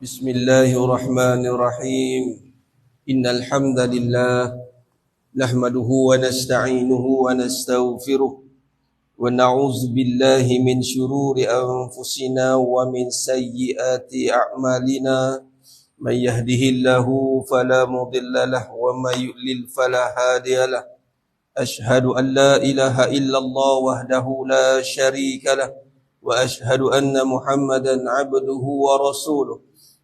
Bismillahirrahmanirrahim. Innal hamdalillah nahmaduhu wa nasta'inuhu wa nastaghfiruh wa na'udzu billahi min shururi anfusina wa min sayyiati a'malina. Man yahdihillahu fala mudilla lahu wa may yudlil fala hadiya lahu. Ashhadu an la ilaha illallah wahdahu la syarika lahu wa ashhadu anna Muhammadan 'abduhu wa rasuluh.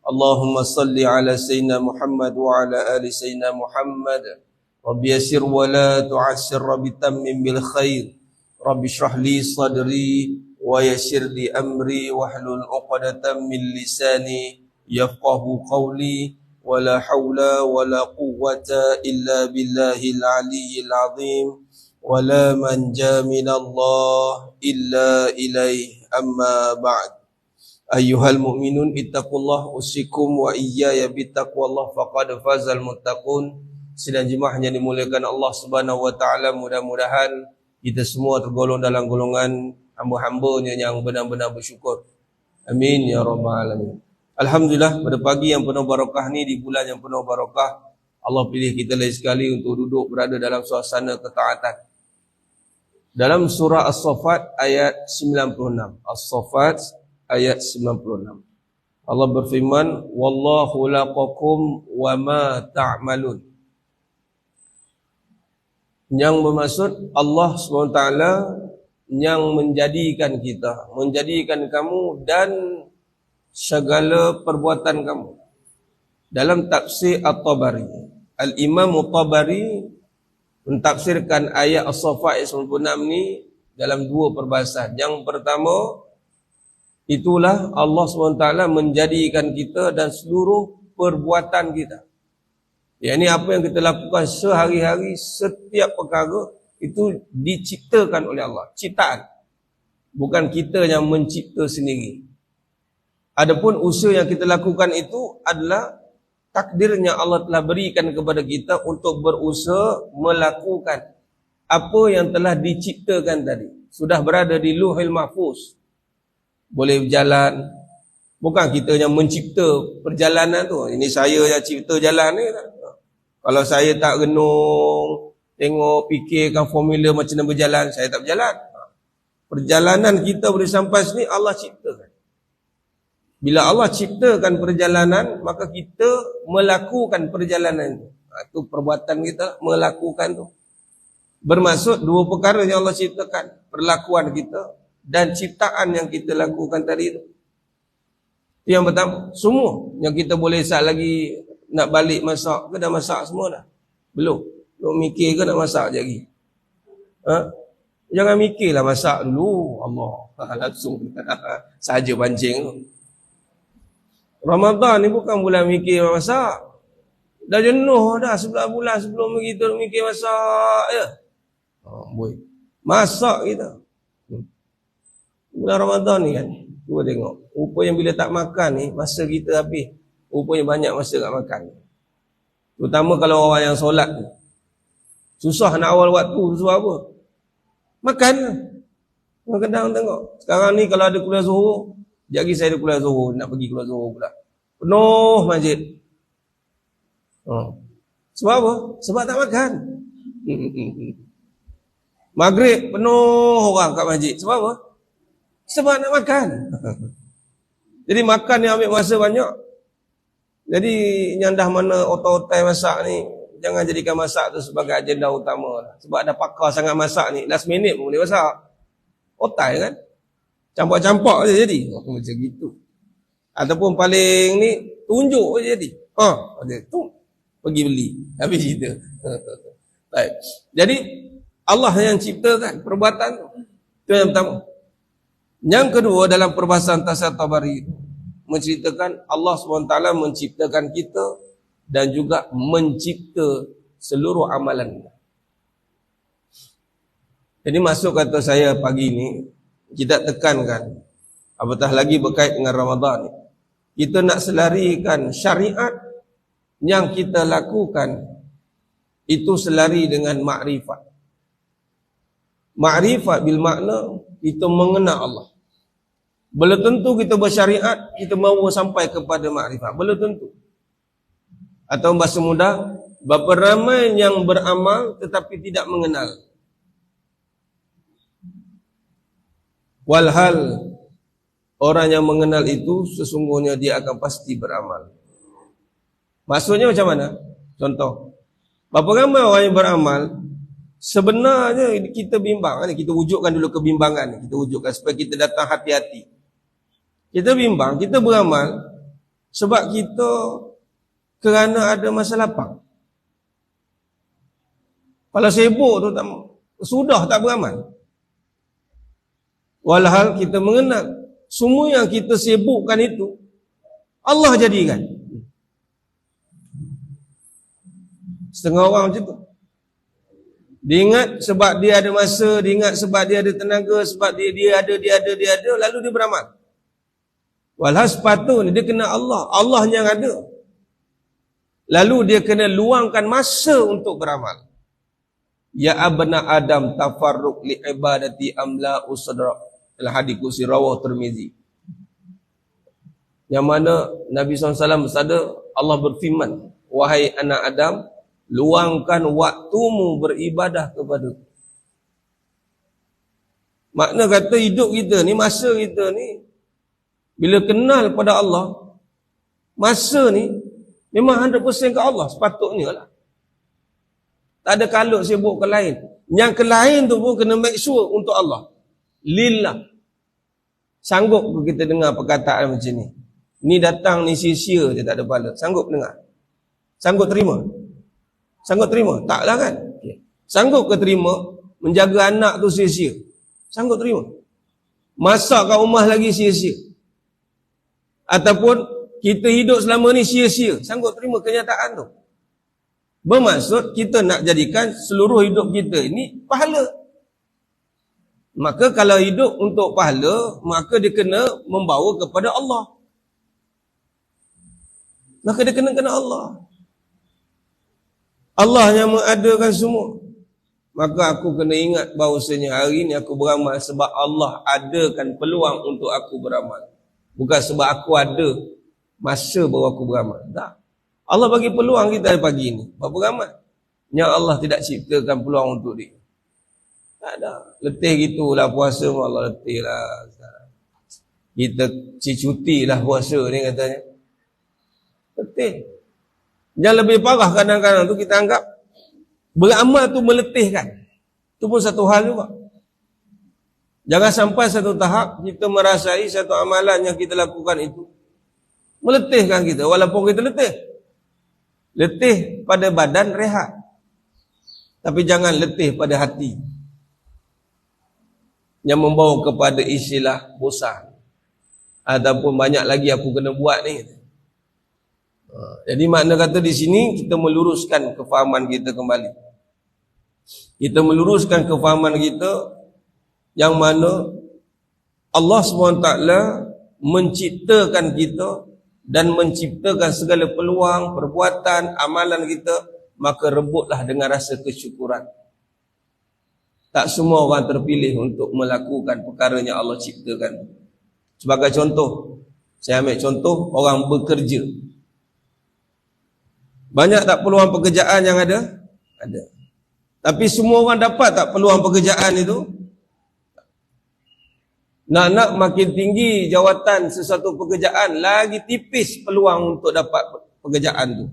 Allahumma salli ala sayyidina Muhammad wa ala ali sayyidina Muhammad. Rabbi yassir wa la tu'assir, Rabbi tammim bil khair. Rabbi shrah li sadri wa yassir li amri wahlul 'uqdatam min lisani yafqahu qawli. Wa la hawla wa la quwwata illa billahil aliyyil azim. Wa la manja minallah illa ilaih, amma ba'd. Ayyuhal mu'minun ittaqullah usikum wa iyaya bittaqwallah faqad fazal muttaqun. Sidang jemaah yang dimuliakan Allah Subhanahu wa taala, mudah-mudahan kita semua tergolong dalam golongan hamba-hambanya yang benar-benar bersyukur. Amin ya rabbal alamin. Alhamdulillah, pada pagi yang penuh barakah ni, di bulan yang penuh barakah, Allah pilih kita lagi sekali untuk duduk berada dalam suasana ketaatan. Dalam surah As-Saffat ayat 96. As-Saffat ayat 96. Allah berfirman, wallahu laqakum wa ma ta'malun. Yang bermaksud Allah SWT yang menjadikan kita, menjadikan kamu dan segala perbuatan kamu. Dalam tafsir At-Tabari, Al-Imam At-Tabari mentafsirkan ayat As-Saffat ayat 96 ni dalam dua perbahasan. Yang pertama, itulah Allah SWT menjadikan kita dan seluruh perbuatan kita. Yang ini apa yang kita lakukan sehari-hari, setiap perkara itu diciptakan oleh Allah. Ciptaan. Bukan kita yang mencipta sendiri. Adapun usaha yang kita lakukan itu adalah takdirnya Allah telah berikan kepada kita untuk berusaha melakukan apa yang telah diciptakan tadi. Sudah berada di Lauhul Mahfuz. Boleh berjalan. Bukan kita yang mencipta perjalanan tu. Ini saya yang cipta jalan ni. Kalau saya tak renung, tengok, fikirkan formula macam mana berjalan, saya tak berjalan. Perjalanan kita boleh sampai sini Allah ciptakan. Bila Allah ciptakan perjalanan, maka kita melakukan perjalanan itu. Itu perbuatan kita, melakukan tu. Bermaksud dua perkara yang Allah ciptakan. Perlakuan kita dan ciptaan yang kita lakukan tadi itu. Yang pertama, semua yang kita boleh saat lagi nak balik masak ke dah masak semua dah? Belum. Belum mikir ke nak masak je lagi? Jangan mikirlah masak dulu. Allah. Langsung saja pancing tu. Ramadan ni bukan bulan mikir masak. Dah jenuh dah 11 bulan sebelum kita mikir masak je. Boleh. Masak kita. Bulan Ramadan ni kan, cuba tengok. Rupanya bila tak makan ni, masa kita habis. Rupanya banyak masa tak makan. Terutama kalau orang yang solat ni. Susah nak awal waktu, sebab apa? Makan lah. Kadang-kadang tengok. Sekarang ni kalau ada kuliah Zuhur, sekejap lagi saya ada kuliah Zuhur, nak pergi kuliah Zuhur pula. Penuh masjid. Sebab apa? Sebab tak makan. Maghrib penuh orang kat masjid. Sebab apa? Sebab nak makan. Jadi makan ni ambil masa banyak. Jadi yang dah mana otai-otai masak ni, jangan jadikan masak tu sebagai agenda utama. Sebab dah pakar sangat masak ni, last minute pun boleh masak. Otai kan? Campak-campak je jadi. Macam gitu. Ataupun paling ni, tunjuk je jadi. Tu pergi beli. Habis cerita. Baik. Jadi Allah yang ciptakan perbuatan tu. Itu yang pertama. Yang kedua, dalam perbahasan tafsir Tabari menceritakan Allah SWT menciptakan kita dan juga mencipta seluruh amalan. Jadi masuk kata saya pagi ni, kita tekankan, apatah lagi berkait dengan Ramadan ni, kita nak selarikan syariat yang kita lakukan itu selari dengan makrifat. Makrifat bil makna kita mengenal Allah. Belum tentu kita bersyariat, kita mahu sampai kepada makrifat. Belum tentu. Atau bahasa mudah, berapa ramai yang beramal tetapi tidak mengenal. Walhal orang yang mengenal itu sesungguhnya dia akan pasti beramal. Maksudnya macam mana? Contoh, berapa ramai orang yang beramal, sebenarnya kita bimbang, kita wujudkan dulu kebimbangan, kita wujudkan supaya kita datang hati-hati. Kita bimbang, kita beramal sebab kita kerana ada masa lapang. Kalau sibuk tu sudah tak beramal. Walhal kita mengenal semua yang kita sibukkan itu Allah jadikan. Setengah orang macam tu. Dia ingat sebab dia ada masa, dia ingat sebab dia ada tenaga, sebab dia ada, lalu dia beramal. Walhal sepatutnya dia kena Allah yang ada. Lalu dia kena luangkan masa untuk beramal. Ya abna Adam tafarruq li ibadati amla usadra. Dalam hadis qudsi rawah Tirmizi. Yang mana Nabi SAW bersabda, Allah berfirman, wahai anak Adam, luangkan waktumu beribadah kepada. Makna kata hidup kita ni, masa kita ni, bila kenal pada Allah, masa ni memang 100% ke Allah, sepatutnya lah. Tak ada kalut sibuk ke lain. Yang ke lain tu pun kena make sure untuk Allah. Lillah. Sanggup ke kita dengar perkataan macam ni? Ni datang ni sia-sia je, tak ada pahala. Sanggup dengar? Sanggup terima? Sanggup terima? Taklah kan? Okay. Sanggup ke terima menjaga anak tu sia-sia? Sanggup terima? Masak kat rumah lagi sia-sia? Ataupun kita hidup selama ni sia-sia? Sanggup terima kenyataan tu? Bermaksud kita nak jadikan seluruh hidup kita ini pahala. Maka kalau hidup untuk pahala, maka dia kena membawa kepada Allah. Maka dia kena Allah. Allah yang mengadakan semua. Maka aku kena ingat bahawasanya hari ini aku beramal sebab Allah adakan peluang untuk aku beramal. Bukan sebab aku ada masa baru aku beramal. Tak. Allah bagi peluang kita pagi ini. Berapa ramai yang Allah tidak ciptakan peluang untuk dia. Tak ada. Letih gitulah puasa, Allah letih lah. Kita cuti lah puasa ni katanya. Letih. Yang lebih parah kadang-kadang tu kita anggap beramal tu meletihkan. Itu pun satu hal juga. Jangan sampai satu tahap kita merasai satu amalan yang kita lakukan itu meletihkan kita. Walaupun kita letih. Letih pada badan rehat. Tapi jangan letih pada hati. Yang membawa kepada istilah bosan. Ataupun banyak lagi aku kena buat ni. Jadi makna kata di sini kita meluruskan kefahaman kita kembali. Kita meluruskan kefahaman kita yang mana Allah SWT menciptakan kita dan menciptakan segala peluang, perbuatan, amalan kita, maka rebutlah dengan rasa kesyukuran. Tak semua orang terpilih untuk melakukan perkara yang Allah ciptakan. Sebagai contoh, saya ambil contoh orang bekerja. Banyak tak peluang pekerjaan yang ada? Ada. Tapi semua orang dapat tak peluang pekerjaan itu? Nak makin tinggi jawatan sesuatu pekerjaan, lagi tipis peluang untuk dapat pekerjaan tu.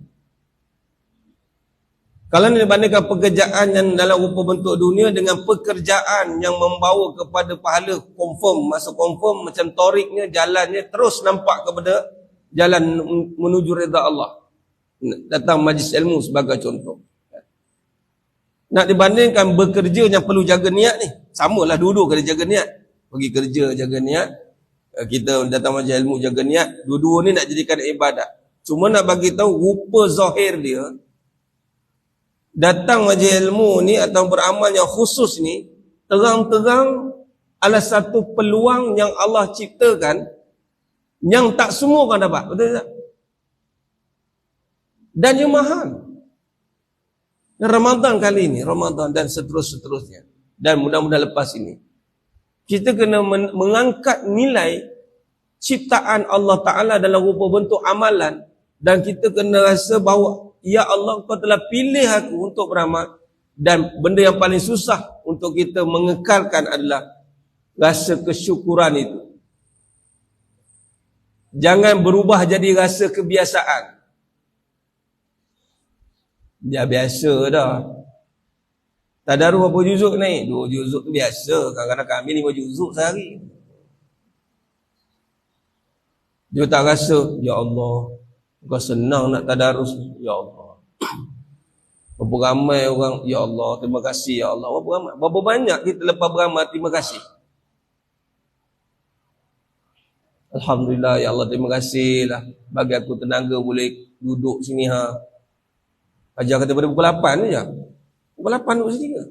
Kalau dibandingkan pekerjaan yang dalam rupa bentuk dunia dengan pekerjaan yang membawa kepada pahala confirm, masa confirm macam toriknya, jalannya terus nampak kepada jalan menuju redha Allah. Datang majlis ilmu sebagai contoh. Nak dibandingkan bekerja yang perlu jaga niat ni, samalah dua-dua kena jaga niat. Pergi kerja jaga niat, kita datang majlis ilmu jaga niat, dua-dua ni nak jadikan ibadat. Cuma nak bagi tahu rupa zahir dia, datang majlis ilmu ni atau beramal yang khusus ni, terang-terang adalah satu peluang yang Allah ciptakan yang tak semua orang dapat. Betul tak? Dan yang mahal. Ramadan kali ini, Ramadan dan seterusnya. Dan mudah-mudahan lepas ini, kita kena mengangkat nilai ciptaan Allah Ta'ala dalam rupa bentuk amalan, dan kita kena rasa bahawa ya Allah, kau telah pilih aku untuk beramal, dan benda yang paling susah untuk kita mengekalkan adalah rasa kesyukuran itu. Jangan berubah jadi rasa kebiasaan. Dia biasa dah. Tadarus berapa juzuk naik? 2 juzuk tu biasa. Kadang-kadang kami 5 juzuk sehari. Dia tak rasa, ya Allah, kau senang nak tadarus, ya Allah. Berapa ramai orang, ya Allah, terima kasih ya Allah. Berapa banyak kita lepas beramal, terima kasih. Alhamdulillah ya Allah, terima kasih lah bagi aku tenaga boleh duduk sini ha. Ajar kata pada pukul 8 je. Pukul 8 duduk sini ke?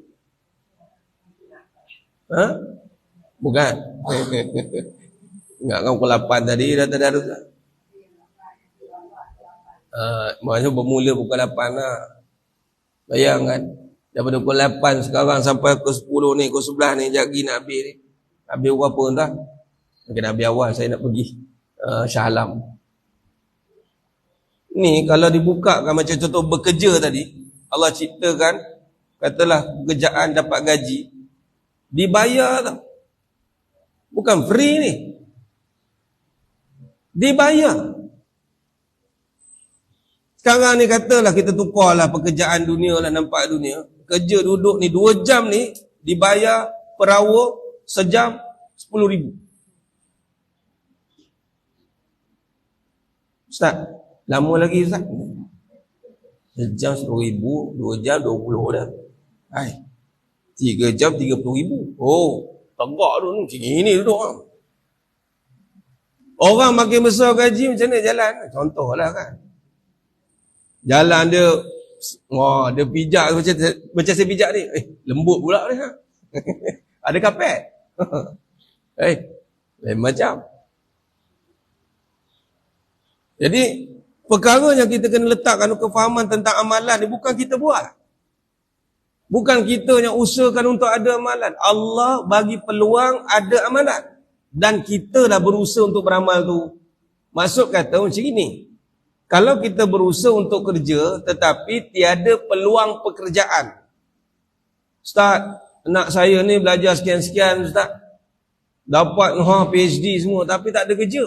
Ha? Bukan. Enggak kan pukul 8 tadi dah tadarus dah. Maksudnya bermula pukul 8 lah. Bayangkan daripada pukul 8 sekarang sampai ke 10 ni, ke 11 ni, jap lagi nak habis ni. Habis berapa entah? Mungkin habis awal saya nak pergi Shah Alam. Ni kalau dibukakan macam contoh bekerja tadi, Allah ciptakan, katalah pekerjaan dapat gaji, dibayar tau. Bukan free ni. Dibayar. Sekarang ni katalah kita tukarlah pekerjaan dunia lah, nampak dunia. Kerja duduk ni 2 jam ni dibayar per hour sejam 10,000. Ustaz, lama lagi Ustaz? Sejam 10,000, 2 jam 20 dah. 3 jam 30,000. Oh, tegak tu macam ni duduk. Orang makin besar gaji macam mana jalan? Contohlah kan. Jalan dia, wah, dia pijak macam saya pijak ni. Lembut pula ni. Ada kapet. Lain macam. Jadi, perkara yang kita kena letakkan kefahaman tentang amalan ni bukan kita buat. Bukan kita yang usahakan untuk ada amalan. Allah bagi peluang ada amalan. Dan kita dah berusaha untuk beramal tu. Maksud kata macam ini. Kalau kita berusaha untuk kerja tetapi tiada peluang pekerjaan. Ustaz, anak saya ni belajar sekian-sekian Ustaz. Dapat PhD semua tapi tak ada kerja.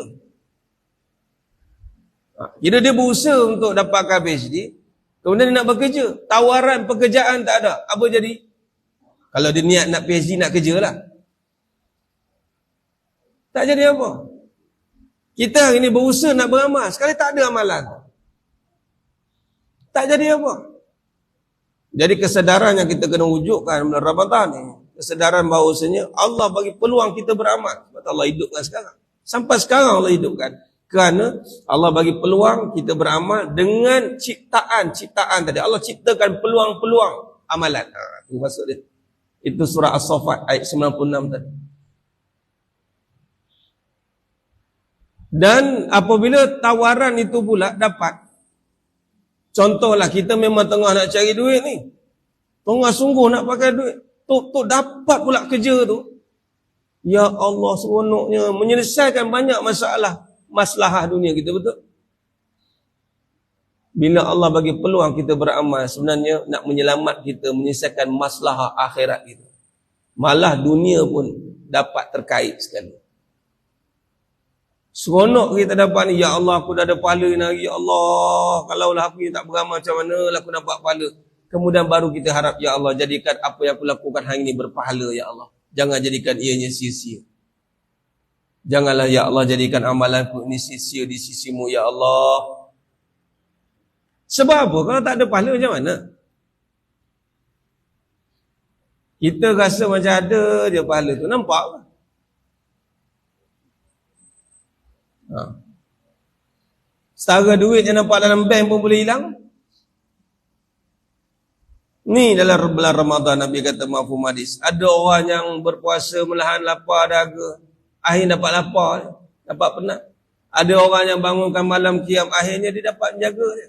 Kira dia berusaha untuk dapatkan PhD, kemudian dia nak bekerja. Tawaran pekerjaan tak ada. Apa jadi? Kalau dia niat nak PhD, nak kerja lah. Tak jadi apa? Kita hari ni berusaha nak beramal, sekali tak ada amalan. Tak jadi apa? Jadi kesedaran yang kita kena wujudkan dalam Ramadan ni, kesedaran bahawasanya Allah bagi peluang kita beramal. Sebab Allah hidupkan sekarang. Sampai sekarang Allah hidupkan. Kerana Allah bagi peluang kita beramal dengan ciptaan tadi. Allah ciptakan peluang-peluang amalan. Itu maksud dia. Itu surah As-Saffat ayat 96 tadi. Dan apabila tawaran itu pula dapat, contohlah kita memang tengah nak cari duit ni, tengah sungguh nak pakai duit, tu dapat pula kerja tu, ya Allah, seronoknya menyelesaikan banyak masalah dunia kita, betul? Bila Allah bagi peluang kita beramal, sebenarnya nak menyelamat kita, menyelesaikan masalah akhirat kita. Malah dunia pun dapat terkait sekali. Seronok kita dapat ni, ya Allah, aku dah ada pahala ni, ya Allah, kalaulah aku tak beramal macam mana lah aku dapat pahala. Kemudian baru kita harap, ya Allah, jadikan apa yang aku lakukan hari ini berpahala, ya Allah. Jangan jadikan ianya sia-sia. Janganlah, ya Allah, jadikan amalanku ini sia-sia di sisimu, ya Allah. Sebab apa? Kalau tak ada pahala macam mana? Kita rasa macam ada je pahala tu. Nampak tak? Setara duit yang nampak dalam bank pun boleh hilang. Ni dalam bulan Ramadan Nabi kata mafhum hadis, ada orang yang berpuasa menahan lapar dahaga, akhirnya dapat lapar, dapat penat. Ada orang yang bangunkan malam qiyam, akhirnya dia dapat menjaga dia.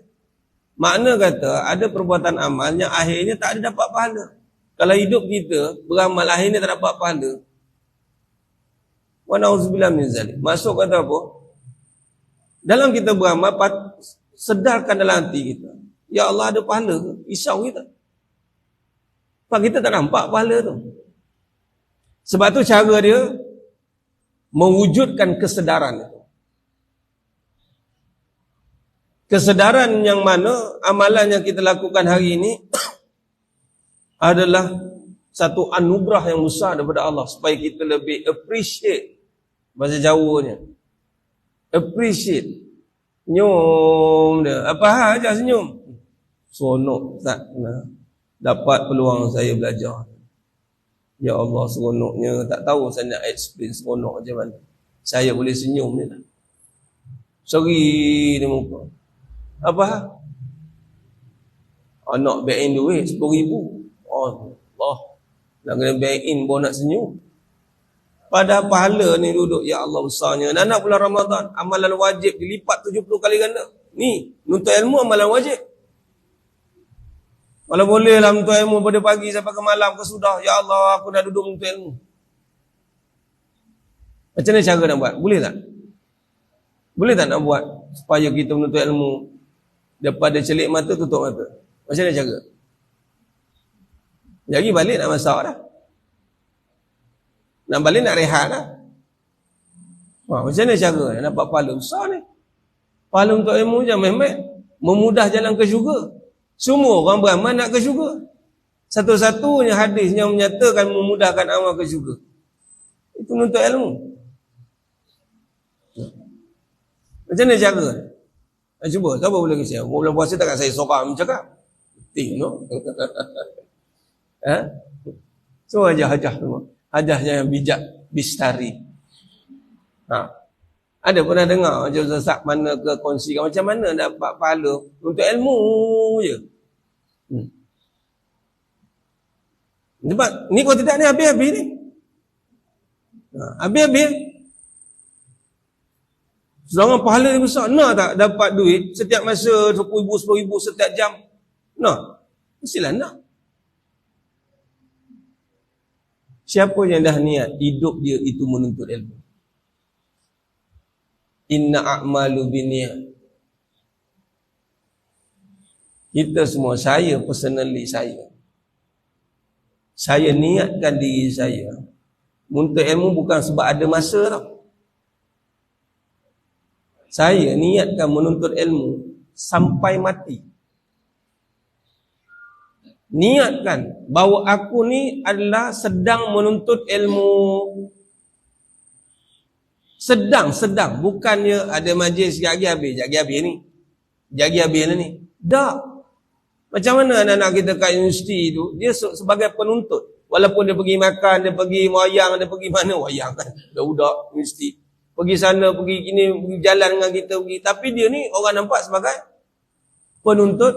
Makna kata ada perbuatan amal yang akhirnya tak ada dapat pahala. Kalau hidup kita beramal akhirnya tak dapat pahala, Wa na'udzubillah min zalik. Masuk kata apa? Dalam kita beramal, sedarkan dalam hati kita, ya Allah ada pahala ke? Risau kita. Sebab kita tak nampak pahala tu. Sebab tu cara dia mewujudkan kesedaran itu. Kesedaran yang mana amalan yang kita lakukan hari ini adalah satu anugerah yang besar daripada Allah supaya kita lebih appreciate, bahasa Jawanya. Appreciate. Senyum dia. Apa hal aja senyum? Seronok tak? Nah, dapat peluang saya belajar. Ya Allah, seronoknya. Tak tahu saya nak explain seronok macam mana. Saya boleh senyum ni lah. Seri di muka. Apa hal? Nak back in duit 10,000. Allah. Nak kena back in baru nak senyum. Pada pahala ni duduk, ya Allah besarnya. Dan nak bulan Ramadan, amalan wajib dilipat 70 kali ganda. Ni, nuntut ilmu amalan wajib. Kalau boleh lah menuntut ilmu pada pagi sampai ke malam ke sudah, ya Allah aku dah duduk menuntut ilmu. Macam mana cara nak buat? Boleh tak? Boleh tak nak buat supaya kita menuntut ilmu daripada celik mata tutup mata? Macam mana cara? Jadi balik nak masak dah. Nak balik nak rehat dah. Macam mana cara nak dapat pahala besar ni? Pahala untuk ilmu je memang memudah jalan ke syurga. Semua orang beramal nak ke syurga. Satu-satunya hadis yang menyatakan memudahkan amal ke syurga, itu menuntut ilmu. Macam mana cara? Cuba, siapa boleh kisah? Bulan puasa takkan saya seorang cakap. Tengok. So hajah semua. Hajah yang bijak, bistari. Ada pernah dengar macam Ustaz mana ke kongsikan macam mana dapat pahala untuk ilmu je. Sebab ni kalau tidak ni habis-habis ni. Habis-habis. Sedangkan pahala dia besar. Nak tak dapat duit setiap masa 10,000, 10,000 setiap jam? Nak. Mestilah nak. Siapa yang dah niat hidup dia itu menuntut ilmu. Inna a'malu binniyat. Kita semua, saya personally saya niatkan diri saya menuntut ilmu bukan sebab ada masa tau. Saya niatkan menuntut ilmu sampai mati. Niatkan bahawa aku ni adalah sedang menuntut ilmu. Sedang, bukannya ada majlis sekejap lagi habis ni. Sekejap habis ni. Tak. Macam mana anak-anak kita kat universiti tu, dia sebagai penuntut. Walaupun dia pergi makan, dia pergi wayang, dia pergi mana wayang kan. Budak universiti. Pergi sana, pergi kini, pergi jalan dengan kita pergi. Tapi dia ni orang nampak sebagai penuntut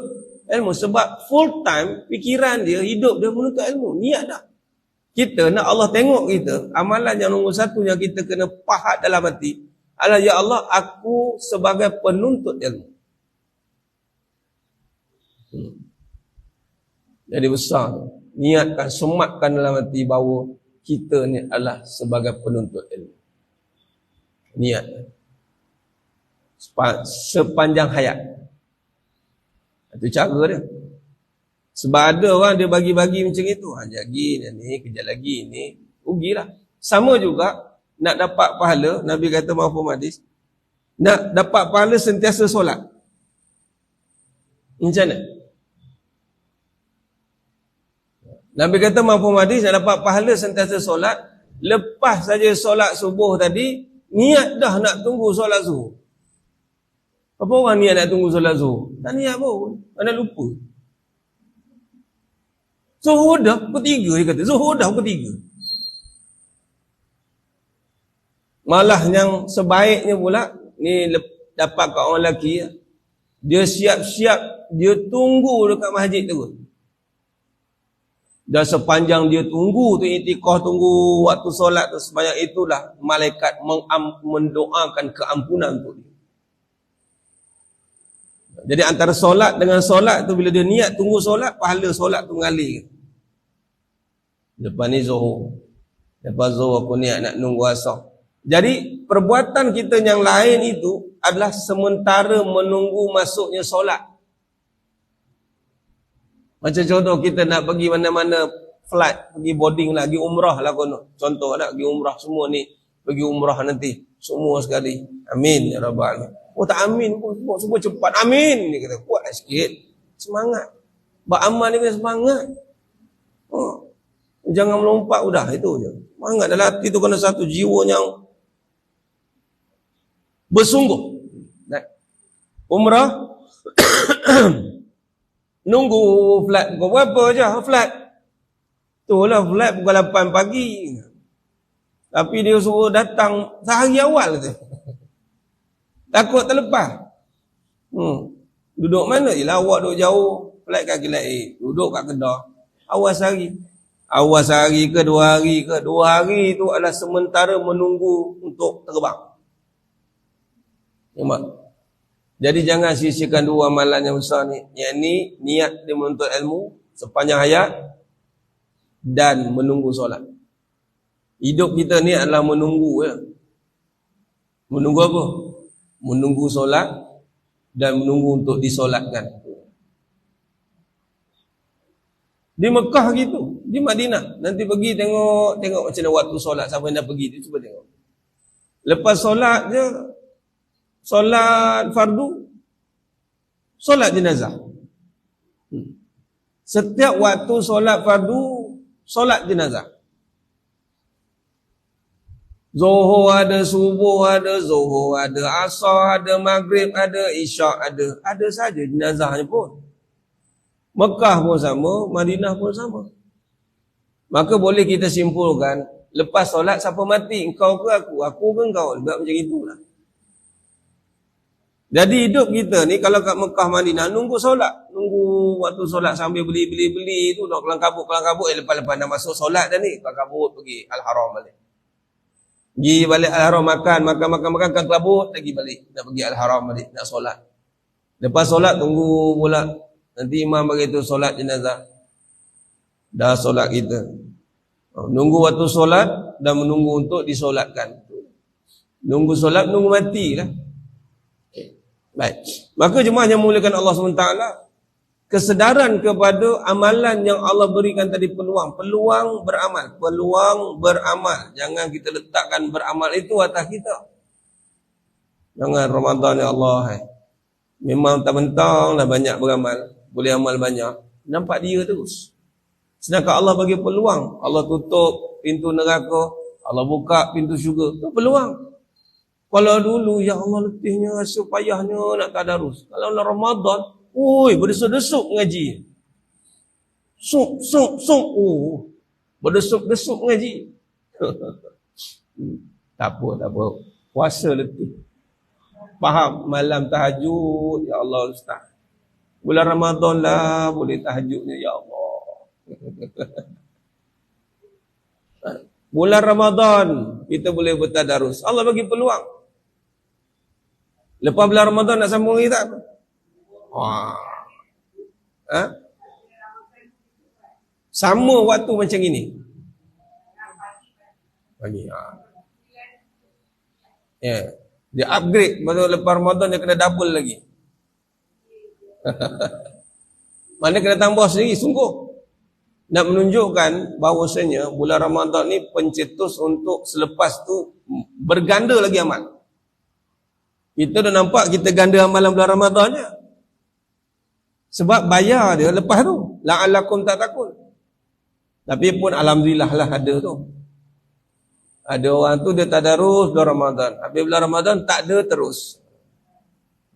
ilmu. Sebab full time, fikiran dia, hidup dia menuntut ilmu. Niat dah. Kita nak Allah tengok kita, amalan yang nombor satu yang kita kena pahat dalam hati adalah, ya Allah, aku sebagai penuntut ilmu. Jadi besar, niatkan, sematkan dalam hati bahawa kita ni adalah sebagai penuntut ilmu. Niat sepanjang hayat. Itu cara dia. Sebab ada orang dia bagi-bagi macam itu. Jagi ni, kejap lagi ni, rugilah. Sama juga nak dapat pahala, Nabi kata mafhum hadis, nak dapat pahala sentiasa solat. Macam mana? Nabi kata mafhum hadis, nak dapat pahala sentiasa solat, lepas saja solat subuh tadi, niat dah nak tunggu solat zuhur. Apa orang niat nak tunggu solat zuhur? Tak niat pun, mana lupa. Zuhur dah pukul 3, dia kata. Zuhur dah pukul 3. Malah yang sebaiknya pula, ni dapat kat orang lelaki, dia siap-siap, dia tunggu dekat masjid terus. Dan sepanjang dia tunggu tu, itikah tunggu waktu solat tu, sebanyak itulah malaikat mendoakan keampunan untuk dia. Jadi antara solat dengan solat tu, bila dia niat tunggu solat, pahala solat tu mengalir. Lepas ni zuhur. Lepas zuhur aku niat nak nunggu asar. Jadi perbuatan kita yang lain itu adalah sementara menunggu masuknya solat. Macam contoh kita nak pergi mana-mana flight, pergi boarding lah, pergi umrah lah kono. Contoh nak pergi umrah semua ni, pergi umrah nanti semua sekali. Amin ya rabbal alamin. Oh tak amin pun, semua cepat amin ni kata. Kuat sikit. Semangat. Beramal ni kena semangat. Oh. Jangan melompat udah itu je. Semangat dalam hati tu kena satu jiwa yang bersungguh. Umrah nunggu flight pukul berapa je flight. Itulah flight pukul 8 pagi. Tapi dia suruh datang sehari awal tu. Takut terlepas. Duduk mana? Yelah awak duduk jauh. Flight kaki lain. Duduk kat Kedah. Awal sehari. Awal sehari ke 2 hari ke. 2 hari tu adalah sementara menunggu untuk terbang. Nampak? Jadi jangan sia-siakan 2 amalan yang besar ni. Yang ni niat dia menuntut ilmu sepanjang hayat dan menunggu solat. Hidup kita ni adalah menunggu ya. Menunggu apa? Menunggu solat dan menunggu untuk disolatkan. Di Mekah gitu, di Madinah. Nanti pergi tengok macam mana waktu solat. Siapa yang dah pergi tu cuba tengok. Lepas solat je, solat fardu, solat jenazah. Setiap waktu solat fardu, solat jenazah. Zuhur ada, subuh ada, zuhur ada, asar ada, maghrib ada, isyak ada. Ada saja jenazahnya pun. Mekah pun sama, Madinah pun sama. Maka boleh kita simpulkan, lepas solat siapa mati? Engkau ke aku? Aku ke engkau? Lebih macam itulah. Jadi hidup kita ni kalau kat Mekah Madinah nunggu solat, nunggu waktu solat sambil beli tu nak kelang kabut lepas-lepas dah masuk solat dah ni, kelang kabut pergi Al-Haram balik. Pergi balik Al-Haram makan kelang kabut lagi balik, nak pergi Al-Haram balik nak solat. Lepas solat tunggu pula nanti imam bagi tu solat jenazah. Dah solat kita. Nunggu waktu solat dan menunggu untuk disolatkan. Nunggu solat, nunggu matilah. Baik. Maka jemaah yang muliakan Allah SWT, kesedaran kepada amalan yang Allah berikan tadi peluang beramal. Jangan kita letakkan beramal itu atas kita. Jangan Ramadan ya Allah. Memang tak mentang dah banyak beramal, boleh amal banyak. Nampak dia terus. Sedangkan Allah bagi peluang. Allah tutup pintu neraka, Allah buka pintu syurga. Itu peluang. Kalau dulu, ya Allah letihnya, rasa payahnya nak tadarus. Kalau nak Ramadan, berdesuk-desuk ngaji. Sok. Berdesuk-desuk ngaji. Tak apa. Puasa letih. Faham, malam tahajud, ya Allah Ustaz. Bulan Ramadan lah, boleh tahajudnya, ya Allah. Bulan Ramadan, kita boleh bertadarus. Allah bagi peluang. Lepas bulan Ramadan nak sambung lagi tak? Sama waktu macam ini. Pagi. Dia upgrade. Lepas Ramadan dia kena double lagi. Mana kena tambah sendiri, sungguh. Nak menunjukkan bahawasanya bulan Ramadan ni pencetus untuk selepas tu berganda lagi amal. Kita dah nampak kita ganda amalan bulan Ramadan je. Sebab bayar dia lepas tu. La'alakum tak takut. Tapi pun alhamdulillah lah ada tu. Ada orang tu dia tadarus bulan Ramadan. Habis bulan Ramadan tak ada terus.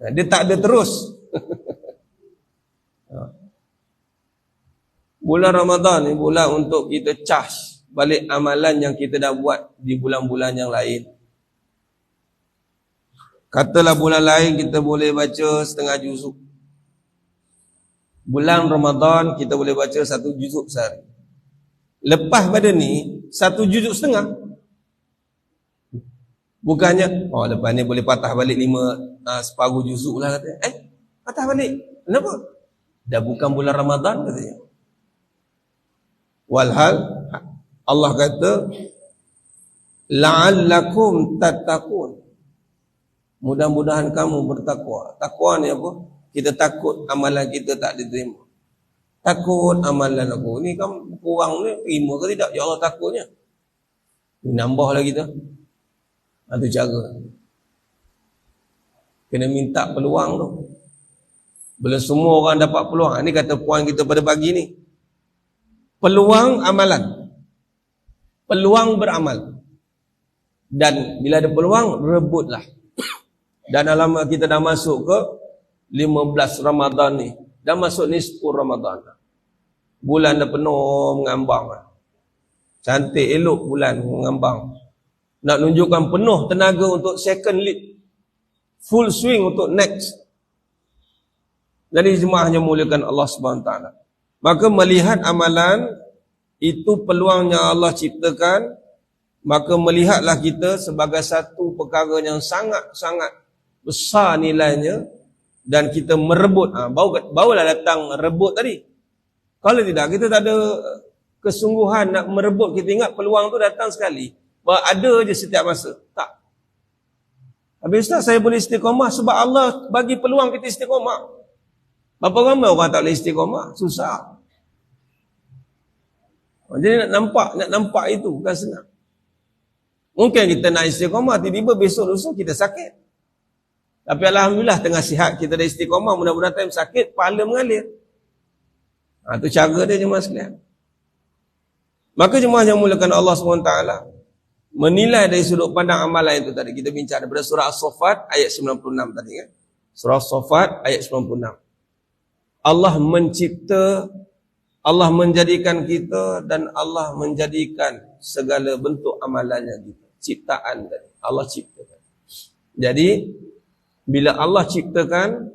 Dia tak ada terus. Bulan Ramadan ni bulan untuk kita charge balik amalan yang kita dah buat di bulan-bulan yang lain. Katalah bulan lain kita boleh baca setengah juzuk. Bulan Ramadan kita boleh baca 1 juzuk sehari. Lepas pada ni 1 juzuk setengah. Bukannya lepas ni boleh patah balik 5 separuh juzuk lah katanya. Patah balik. Kenapa? Dah bukan bulan Ramadan katanya. Walhal Allah kata la'allakum tattaqun. Mudah-mudahan kamu bertakwa. Takwa ni apa? Kita takut amalan kita tak diterima. Takut amalan aku ni kan kurang ni, terima ke tidak? Ya Allah takutnya. Nambah lagi tu. Itu cara. Kena minta peluang tu. Bila semua orang dapat peluang. Ini kata puan kita pada pagi ni. Peluang amalan. Peluang beramal. Dan bila ada peluang, rebutlah. Dan alamat kita dah masuk ke 15 Ramadan ni. Dah masuk nisfu Ramadan. Bulan dah penuh mengambang. Cantik elok bulan mengambang. Nak tunjukkan penuh tenaga untuk second lead. Full swing untuk next. Jadi jemaahnya muliakan Allah SWT. Maka melihat amalan, itu peluangnya Allah ciptakan. Maka melihatlah kita sebagai satu perkara yang sangat-sangat besar nilainya. Dan kita merebut. Barulah datang rebut tadi. Kalau tidak, kita tak ada kesungguhan nak merebut. Kita ingat peluang tu datang sekali. Bahawa ada je setiap masa. Tak. Habis Ustaz, saya boleh istiqamah sebab Allah bagi peluang kita istiqamah. Berapa ramai orang tak boleh istiqamah? Susah. Jadi nak nampak itu bukan senang. Mungkin kita nak istiqamah, tiba-tiba besok lusa kita sakit. Tapi alhamdulillah tengah sihat kita dah istiqamah, mudah-mudahan time sakit pahala mengalir. Itu cara dia jemaah sekalian. Maka jemaah yang mulakan Allah SWT menilai dari sudut pandang amalan itu tadi kita bincang daripada surah As-Saffat ayat 96 tadi kan. Surah As-Saffat ayat 96. Allah mencipta, Allah menjadikan kita dan Allah menjadikan segala bentuk amalannya kita. Ciptaan tadi. Allah ciptakan. Jadi bila Allah ciptakan,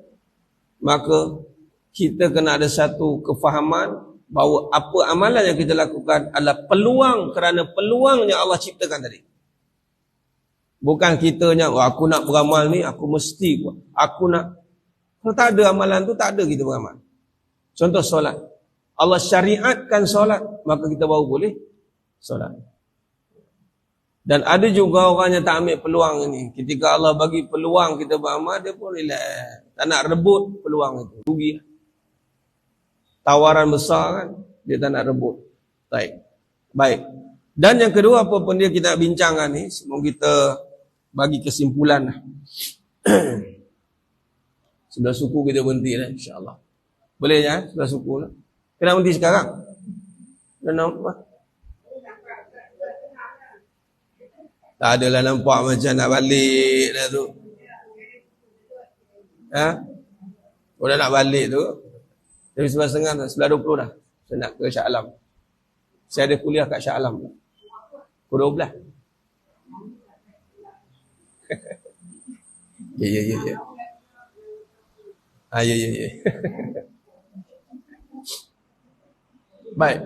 maka kita kena ada satu kefahaman bahawa apa amalan yang kita lakukan adalah peluang kerana peluang yang Allah ciptakan tadi. Bukan kitanya, aku nak beramal ni, aku mesti buat. Aku nak. Kalau tak ada amalan tu, tak ada kita beramal. Contoh solat. Allah syariatkan solat, maka kita baru boleh solat. Dan ada juga orang yang tak ambil peluang ini. Ketika Allah bagi peluang kita beramal, dia pun relax. Tak nak rebut peluang itu. Rugi. Tawaran besar kan, dia tak nak rebut. Baik. Dan yang kedua, apa pun dia kita nak bincangkan ni, sebelum kita bagi kesimpulan. Sebelah suku kita berhenti lah, insyaAllah. Boleh ya, sebelah suku lah. Kena berhenti sekarang. Dan nampak? Tak adalah nampak macam nak balik dah tu. Dah nak balik tu. Tapi 11.30 dah, 11.20 dah. Saya nak ke Shah Alam. Saya ada kuliah kat Shah Alam. Pukul 12. Ya. Ya. Baik.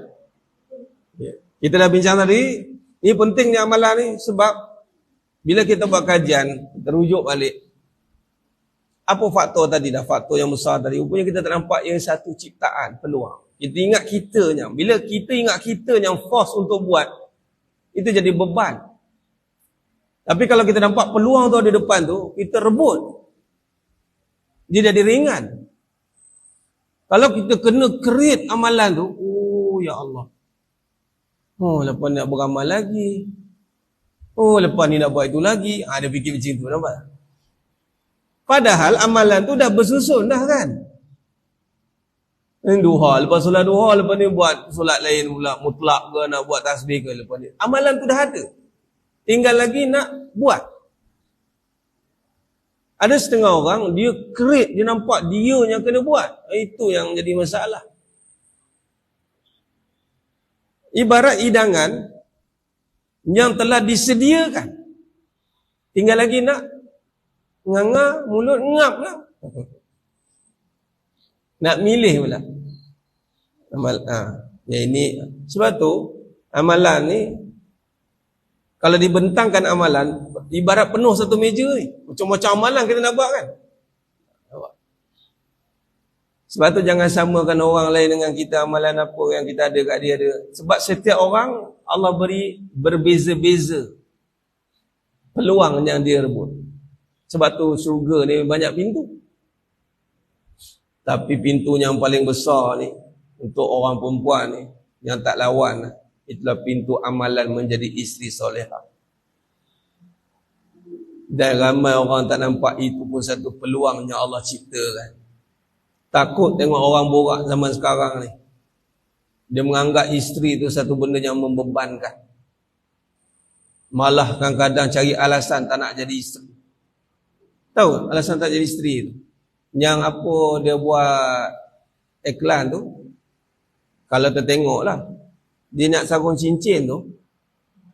Kita dah bincang tadi. Ini pentingnya amalan ni sebab bila kita buat kajian, terujuk balik. Apa faktor tadi dah? Faktor yang besar tadi. Rupanya kita tak nampak yang satu ciptaan, peluang. Kita ingat kitanya. Bila kita ingat kita yang force untuk buat, itu jadi beban. Tapi kalau kita nampak peluang tu ada depan tu, kita rebut. Dia jadi ringan. Kalau kita kena create amalan tu, oh ya Allah. Lepas nak beramal lagi. Lepas ni nak buat itu lagi. Dia fikir macam tu, nampak? Padahal amalan tu dah bersusun dah kan. Duha, lepas solat duha, lepas ni buat solat lain pula, mutlak ke, nak buat tasbih ke lepas ni. Amalan tu dah ada. Tinggal lagi nak buat. Ada setengah orang, dia create, dia nampak dia yang kena buat. Itu yang jadi masalah. Ibarat hidangan yang telah disediakan. Tinggal lagi nak nganga, mulut ngap lah. Nak milih pula. Ya ini sebab tu amalan ni kalau dibentangkan amalan ibarat penuh satu meja ni. Macam-macam amalan kita nak buat kan. Sebab tu jangan samakan orang lain dengan kita amalan apa yang kita ada kat dia ada. Sebab setiap orang Allah beri berbeza-beza peluang yang dia rebut. Sebab tu syurga ni banyak pintu. Tapi pintu yang paling besar ni untuk orang perempuan ni yang tak lawan, itulah pintu amalan menjadi isteri solehah. Dan ramai orang tak nampak itu pun satu peluang yang Allah ciptakan. Takut tengok orang borak zaman sekarang ni. Dia menganggap isteri itu satu benda yang membebankan. Malah kadang-kadang cari alasan tak nak jadi isteri. Tahu alasan tak jadi isteri tu? Yang apa dia buat iklan tu, kalau tertengok lah, dia nak sarung cincin tu,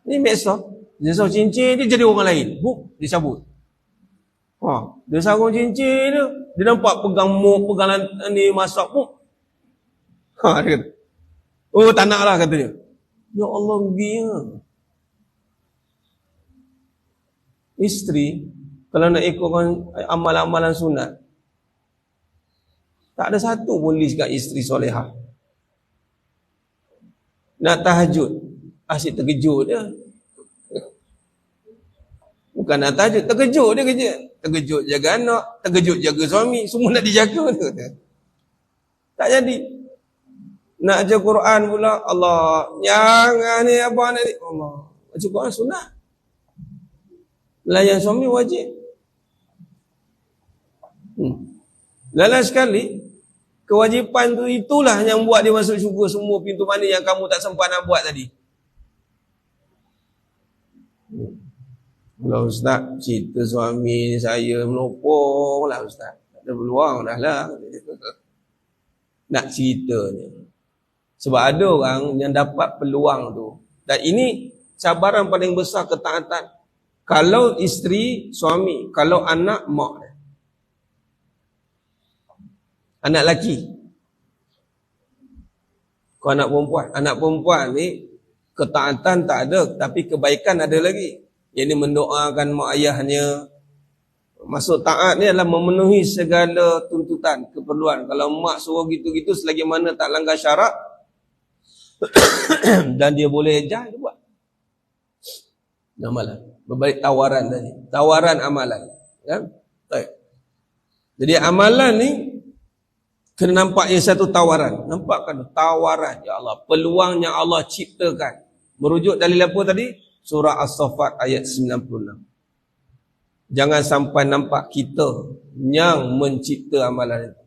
ni medsos, dia sarung cincin, dia jadi orang lain. Dia cabut. Dia sarung cincin tu, dia nampak pegang ni masak pun. Dia kata, oh tak nak lah, kata dia. Ya Allah, ruginya. Isteri, kalau nak ikutkan amalan-amalan sunat, tak ada satu pun list kat isteri solehah. Nak tahajud, asyik terkejut dia. Bukan nak tahajud, terkejut dia kerja. Terkejut jaga anak, terkejut jaga suami, semua nak dijaga dia. Tak jadi. Nak baca Quran pula, Allah, jangan ni apa ni. Allah, baca Quran sunat. Layan suami wajib. Lain sekali, kewajipan tu itulah yang buat dia masuk syurga semua pintu mana yang kamu tak sempat nak buat tadi. Kalau Ustaz cerita suami saya melopong lah Ustaz. Tak ada peluang dah lah. Nak cerita ni. Sebab ada orang yang dapat peluang tu. Dan ini cabaran paling besar ketaatan. Kalau isteri, suami. Kalau anak, mak dia. Anak lelaki. Kau anak perempuan. Anak perempuan ni ketaatan tak ada, tapi kebaikan ada lagi. Yang ni mendoakan mak ayahnya. Maksud taat ni adalah memenuhi segala tuntutan, keperluan. Kalau mak suruh gitu-gitu selagi mana tak langgar syarak dan dia boleh ejah, dia buat. Amalan. Berbalik tawaran tadi. Tawaran amalan. Kan? Jadi amalan ni kena nampak yang satu tawaran. Nampakkan tawaran. Ya Allah. Peluang yang Allah ciptakan. Merujuk dalil apa tadi? Surah As-Saffat ayat 96. Jangan sampai nampak kita yang mencipta amalan itu.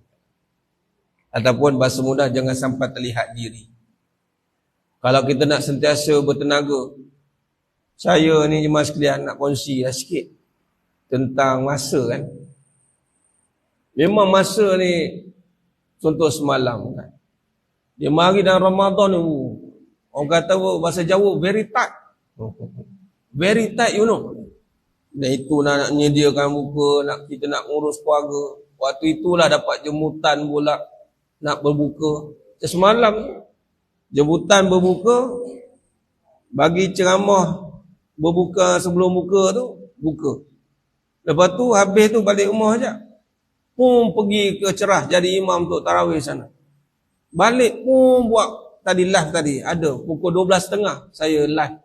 Ataupun bahasa mudah, jangan sampai terlihat diri. Kalau kita nak sentiasa bertenaga, saya ni jemaah sekalian nak kongsi sikit tentang masa kan. Memang masa ni, contoh semalam kan, dia mari dalam Ramadan ni, orang kata bahasa Jawa, very tight. Very tight, you know. Dan itu nak menyediakan buka, kita nak urus keluarga. Waktu itulah dapat jemputan pula nak berbuka. Semalam jemputan berbuka, bagi ceramah berbuka sebelum buka tu, buka. Lepas tu habis tu balik rumah je. Pun pergi ke Cerah jadi imam untuk tarawih sana. Balik pun buat tadi live tadi. Ada pukul 12.30 saya live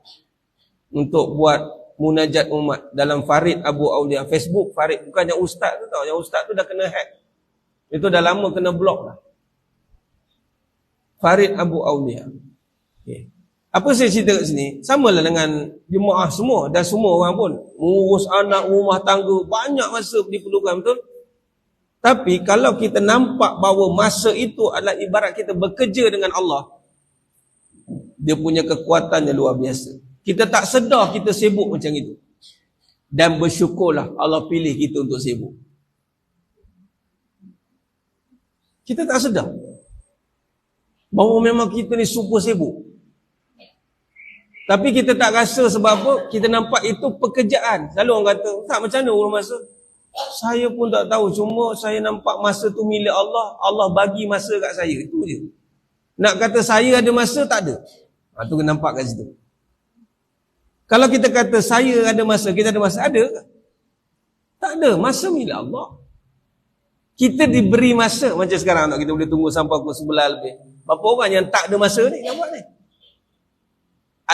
untuk buat munajat umat dalam Farid Abu Aulia. Facebook Farid, bukan yang ustaz tu tau. Yang ustaz tu dah kena hack. Itu dah lama kena block lah. Farid Abu Aulia. Okay. Apa saya cerita kat sini? Samalah dengan jemaah semua. Dan semua orang pun mengurus anak, rumah tangga, banyak masa diperlukan, betul? Tapi kalau kita nampak bahawa masa itu adalah ibarat kita bekerja dengan Allah, dia punya kekuatan yang luar biasa. Kita tak sedar kita sibuk macam itu. Dan bersyukurlah Allah pilih kita untuk sibuk. Kita tak sedar bahawa memang kita ni super sibuk. Tapi kita tak rasa sebab apa? Kita nampak itu pekerjaan. Selalu orang kata, tak macam mana urus masa? Saya pun tak tahu. Cuma saya nampak masa tu milik Allah. Allah bagi masa kat saya. Itu je. Nak kata saya ada masa, tak ada. Itu kena nampak kat situ. Kalau kita kata saya ada masa, kita ada masa, ada ke? Tak ada. Masa milik Allah. Kita diberi masa. Macam sekarang kita boleh tunggu sampai pukul 11 lebih. Berapa orang yang tak ada masa ni? Yang buat ni?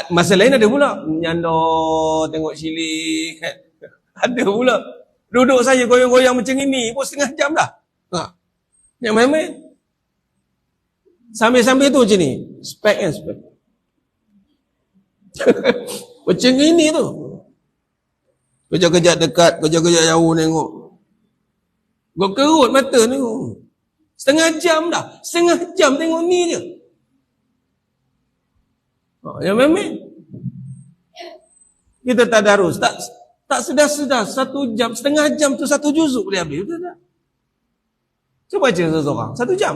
Masa lain ada pula. Menyandar, tengok cilik. Ada pula. Duduk saya goyang-goyang macam ini pun setengah jam dah. Yang main-main. Sambil-sambil tu macam ni. Spek kan spek. Macam ini tu. Kejap-kejap dekat, kejap-kejap jauh tengok. Gua kerut mata tengok. Setengah jam dah. Setengah jam tengok ni je. Yang main-main. Kita tadarus. Tak sedar-sedar. 1 jam, setengah jam tu 1 juzuk boleh habis. Betul tak? Cuba baca seseorang. 1 jam.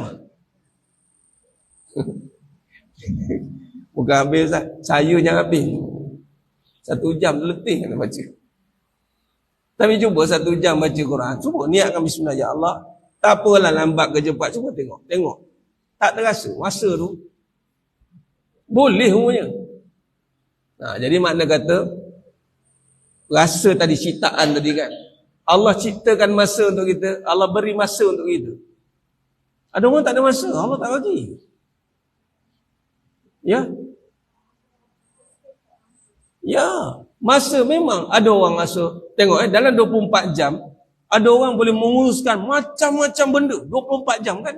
Bukan habis lah. Saya yang habis. 1 jam letih nak baca. Tapi cuba 1 jam baca Quran. Cuba niatkan bismillah. Ya Allah. Tak apalah lambat ke cepat. Cuba tengok. Tak terasa. Masa tu. Boleh umumnya. Jadi makna kata. Rasa tadi ciptaan tadi kan. Allah ciptakan masa untuk kita. Allah beri masa untuk kita. Ada orang tak ada masa. Allah tak bagi. Ya. Masa memang ada orang masa. Tengok dalam 24 jam. Ada orang boleh menguruskan macam-macam benda. 24 jam kan.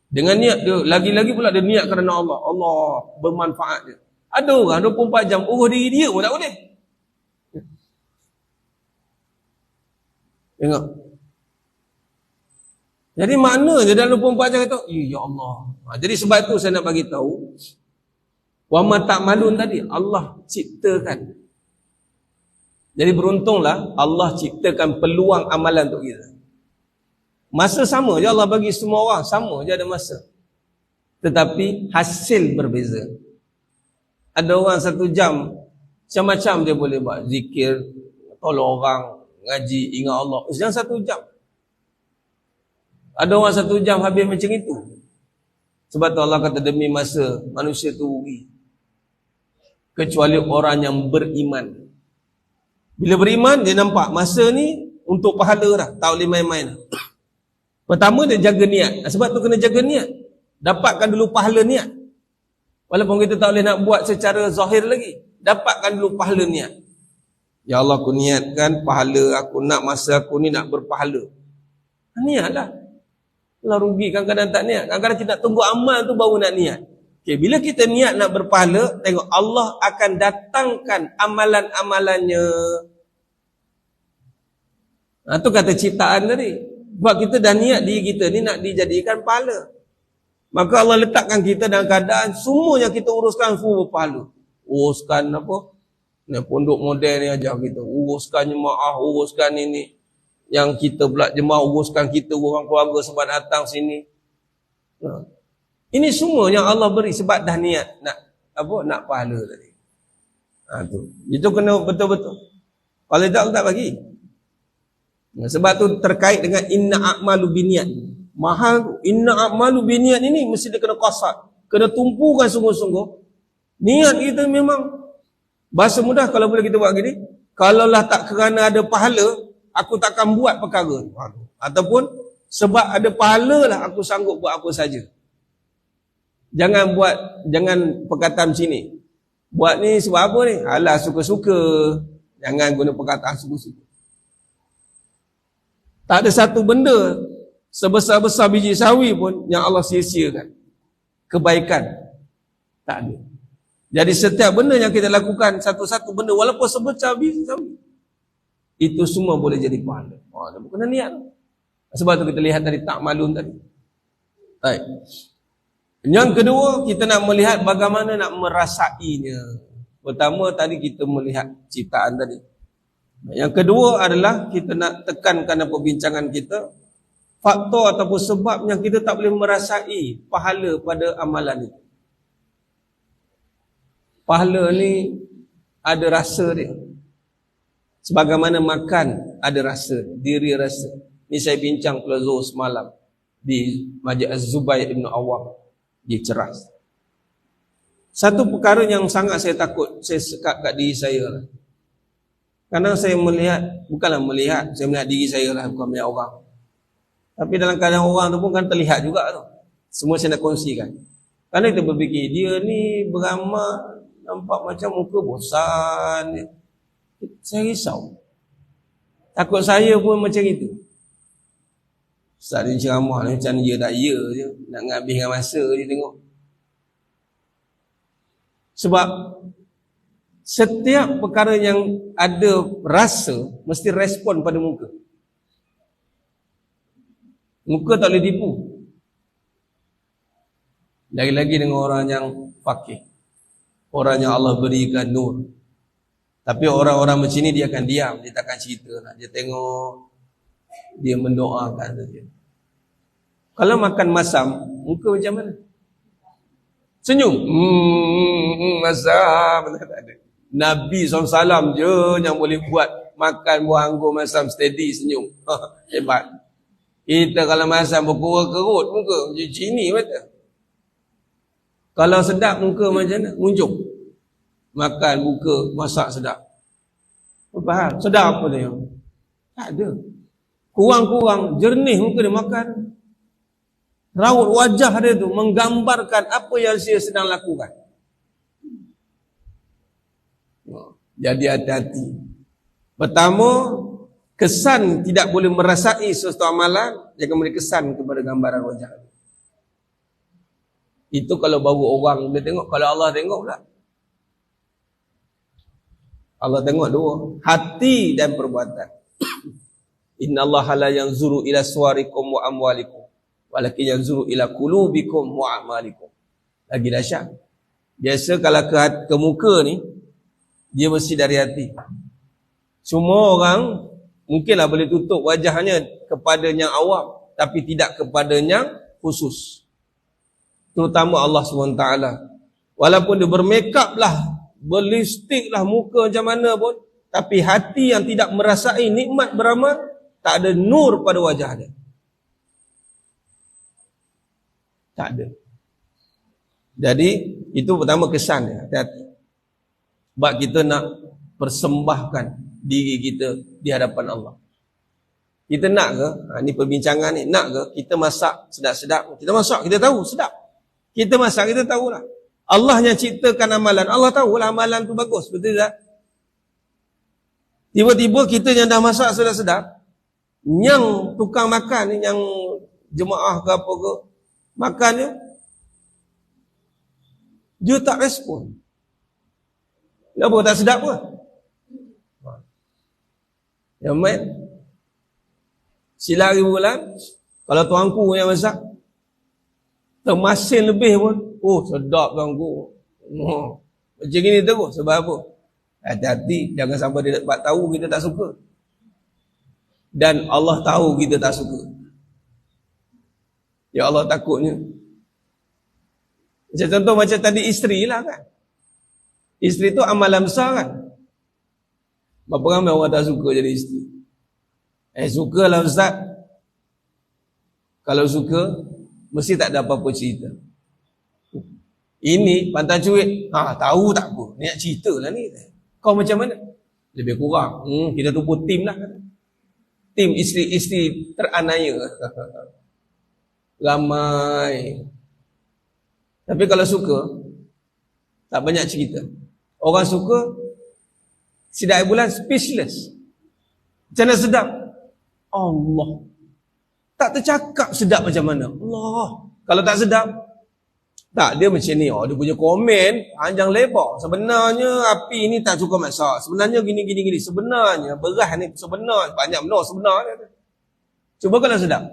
Dengan niat dia. Lagi-lagi pula dia niat kerana Allah. Allah bermanfaat dia. Ada orang 24 jam urus diri dia pun tak boleh. Tengok. Jadi makna je dalam 24 jam kata, ya Allah. Jadi sebab tu saya nak bagi tahu. Wa ma ta'malun tadi Allah ciptakan. Jadi beruntunglah Allah ciptakan peluang amalan untuk kita. Masa sama je Allah bagi semua orang, sama je ada masa. Tetapi hasil berbeza. Ada orang 1 jam macam-macam dia boleh buat, zikir, tolong orang, ngaji, ingat Allah. Jangan 1 jam. Ada orang 1 jam habis macam itu. Sebab tu Allah kata demi masa manusia tu rugi. Kecuali orang yang beriman. Bila beriman dia nampak masa ni untuk pahala dah, tak boleh main-main. Pertama dia jaga niat. Sebab tu kena jaga niat. Dapatkan dulu pahala niat. Walaupun kita tak boleh nak buat secara zahir lagi, dapatkan dulu pahala niat. Ya Allah, aku niatkan pahala aku nak masa aku ni nak berpahala. Niatlah. Kalau rugi kadang-kadang tak niat. Kadang-kadang kita nak tunggu amal tu baru nak niat. Okay, bila kita niat nak berpahala, tengok Allah akan datangkan amalan-amalannya. Itu kata ciptaan tadi. Sebab kita dah niat diri kita ni nak dijadikan pahala. Maka Allah letakkan kita dalam keadaan semua yang kita uruskan semua berpahala. Uruskan apa? Pondok modern ni ajar kita. Uruskan jemaah, uruskan ini. Yang kita pula jemaah uruskan kita, orang keluarga sebab datang sini. Ini semua yang Allah beri sebab dah niat nak pahala tadi. Tu. Itu kena betul-betul. Kalau tak bagi. Sebab tu terkait dengan inna a'malu biniat. Mahal tu. Inna a'malu biniat ini mesti dia kena qasad. Kena tumpukan sungguh-sungguh. Niat kita memang bahasa mudah kalau boleh kita buat gini. Kalaulah tak kerana ada pahala, aku takkan buat perkara. Ataupun sebab ada pahala lah aku sanggup buat apa saja. Jangan perkataan sini. Buat ni sebab apa ni? Alah suka-suka. Jangan guna perkataan suka-suka. Tak ada satu benda sebesar-besar biji sawi pun yang Allah sia-siakan. Kebaikan. Tak ada. Jadi setiap benda yang kita lakukan, satu-satu benda walaupun sebesar biji sawi, itu semua boleh jadi pahala. Bukan niat. Sebab tu kita lihat tadi tak malun tadi. Baik. Yang kedua, kita nak melihat bagaimana nak merasainya. Pertama tadi kita melihat ciptaan tadi. Yang kedua adalah kita nak tekankan perbincangan kita faktor ataupun sebab yang kita tak boleh merasai pahala pada amalan itu. Pahala ni ada rasa dia. Sebagaimana makan ada rasa, diri rasa. Ni saya bincang Pulau Zuhur semalam di Masjid Az-Zubair Ibn Awam di Ceras. Satu perkara yang sangat saya takut, saya sekat kat diri saya lah. Kadang saya melihat, bukanlah melihat, saya melihat diri saya lah, bukan melihat orang. Tapi dalam keadaan orang tu pun kan terlihat juga tu. Semua saya nak kongsikan. Kadang kita berfikir, dia ni beramal, nampak macam muka bosan. Saya risau. Takut saya pun macam itu. Ustaz ni ceramah ni macam ya tak ya je. Nak habiskan masa je tengok. Sebab setiap perkara yang ada rasa mesti respon pada muka. Muka tak boleh tipu. Lagi-lagi dengan orang yang faqih, orang yang Allah berikan nur. Tapi orang-orang macam ni dia akan diam, dia takkan cerita lah. Dia tengok, dia mendoakan saja. Kalau makan masam, muka macam mana? Senyum. Masam. Tak ada. Nabi SAW je yang boleh buat makan buah anggur masam steady senyum. Hebat. Kita kalau masam berkerut muka macam cini mata. Kalau sedap muka macam mana? Munjuk. Makan buka masak sedap. Faham? Sedap apa dia? Tak ada. Kurang-kurang jernih muka dia makan. Raut wajah dia tu menggambarkan apa yang dia sedang lakukan. Jadi hati-hati. Pertama, kesan tidak boleh merasai sesuatu amalan, jangan beri kesan kepada gambaran wajah. Itu kalau baru orang dia tengok, kalau Allah tengok pula. Allah tengok dua, hati dan perbuatan. Innallaha la yanzuru ila suwarikum wa amwalikum, walakin yanzuru ila qulubikum wa a'malikum. Lagi dahsyat. Biasa kalau ke muka ni, dia mesti dari hati. Semua orang mungkinlah boleh tutup wajahnya kepada yang awam, tapi tidak kepada yang khusus. Terutama Allah SWT. Walaupun dia bermakeup lah, berlipstik lah muka macam mana pun, tapi hati yang tidak merasai nikmat beramal, tak ada nur pada wajah dia. Tak ada. Jadi itu pertama kesan dia, hati-hati. Sebab kita nak persembahkan diri kita di hadapan Allah. Kita nak ke, ni perbincangan ni, nak ke kita masak sedap-sedap? Kita masak, kita tahu sedap. Kita masak, kita tahulah. Allah yang ciptakan amalan, Allah tahulah amalan tu bagus, betul tak? Tiba-tiba kita yang dah masak sedap-sedap, yang tukang makan ni, yang jemaah ke apa ke, makannya, dia tak respon. Kenapa tak sedap ke? Yang main sila hari bulan, kalau tuanku yang masak, termasin lebih pun, oh sedap tuanku. Macam gini terus, sebab apa? Hati-hati, jangan sampai dia dapat tahu kita tak suka. Dan Allah tahu kita tak suka. Ya Allah takutnya. Macam contoh macam tadi isteri lah kan. Isteri tu amalan besar kan. Berapa ramai orang tak suka jadi isteri? Sukalah Ustaz. Kalau suka, mesti tak ada apa-apa cerita. Ini pantai cuit, tahu tak apa, ni nak cerita lah ni. Kau macam mana? Lebih kurang, kita tumpu tim lah. Tim isteri-isteri teranaya. Ramai. Tapi kalau suka, tak banyak cerita. Orang suka, sidai bulan speechless. Macam mana sedap? Allah. Tak tercakap sedap macam mana. Allah. Kalau tak sedap, tak, dia macam ni. Dia punya komen panjang lebar. Sebenarnya api ni tak suka masak. Sebenarnya gini. Sebenarnya beras ni sebenarnya banyak benda sebenarnya. Cuba kalau sedap.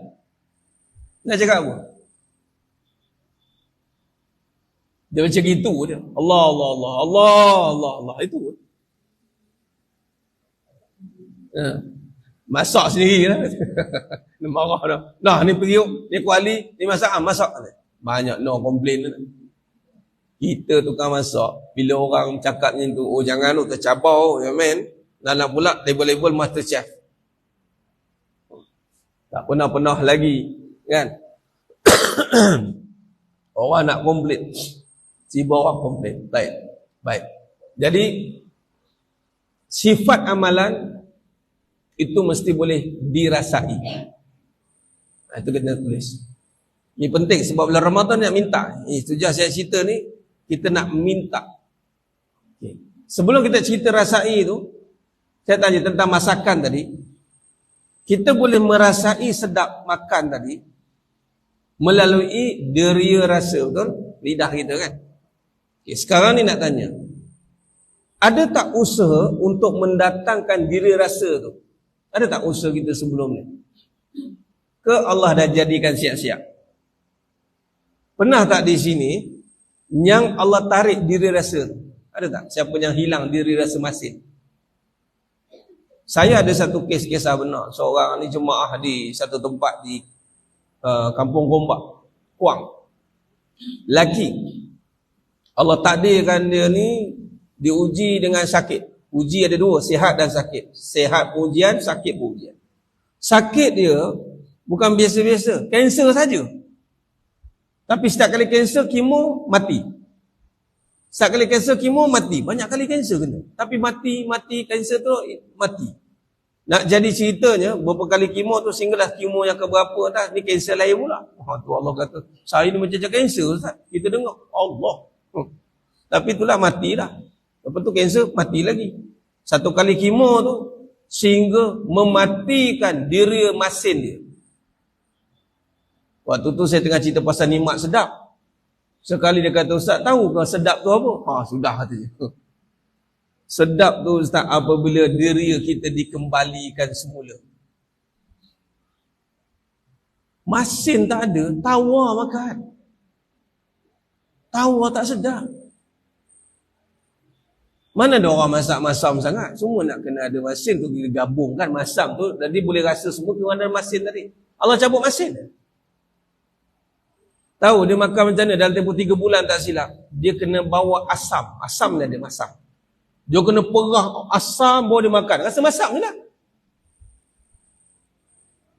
Nak cakap apa? Dia macam gitu dia. Allah. Itu. Masak sendiri lah. Dia marah dah. Nah, ni periuk, ni kuali, ni masak. Banyak komplain lah. Kita tukang masak, bila orang cakap macam tu, oh jangan tu tercabar, ya men. Nak pula label-label master chef. Tak pernah lagi, kan? Orang nak komplain. Si bawah komplain. Baik. Jadi sifat amalan itu mesti boleh dirasai. Itu kita tulis. Ini penting sebab bulan Ramadan nak minta. Sejak saya cerita ni, kita nak minta. Okay. Sebelum kita cerita rasai itu, saya tanya tentang masakan tadi. Kita boleh merasai sedap makan tadi melalui deria rasa, betul? Lidah kita kan. Okay, sekarang ni nak tanya, ada tak usaha untuk mendatangkan diri rasa tu? Ada tak usaha kita sebelum ni? Ke Allah dah jadikan siap-siap? Pernah tak di sini yang Allah tarik diri rasa tu? Ada tak? Siapa yang hilang diri rasa masin? Saya ada satu kisah benar. Seorang ni jemaah di satu tempat di Kampung Gombak, Kuang. Laki. Allah takdirkan dia ni diuji dengan sakit. Uji ada dua, sihat dan sakit. Sihat ujian, sakit ujian. Sakit dia bukan biasa-biasa, kanser saja. Tapi setiap kali kanser kemo mati. Setiap kali kanser kemo mati. Banyak kali kanser kena. Tapi mati kanser tu mati. Nak jadi ceritanya, beberapa kali kemo tu sehinggalah kemo yang keberapa dah, ni kanser lain pula. Tu Allah kata, saya ni macam kanser Ustaz. Kita dengar, Allah. Tapi itulah mati dah. Lepas tu kanser mati lagi. Satu kali kemo tu sehingga mematikan diri masin dia. Waktu tu saya tengah cerita pasal nikmat sedap. Sekali dia kata, Ustaz tahu ke sedap tu apa? Sudah katanya. Sedap tu Ustaz apabila diri kita dikembalikan semula. Masin tak ada, tawar makan. Tawar tak sedap. Mana ada orang masak masam sangat? Semua nak kena ada masin tu, bila gabungkan masam tu, jadi boleh rasa semua kerana masin tadi. Allah cabut masin. Tahu dia makan macam mana dalam tempoh 3 bulan tak silap. Dia kena bawa asam. Asam dia ada masam. Dia kena perah asam baru dia makan. Rasa masam je lah.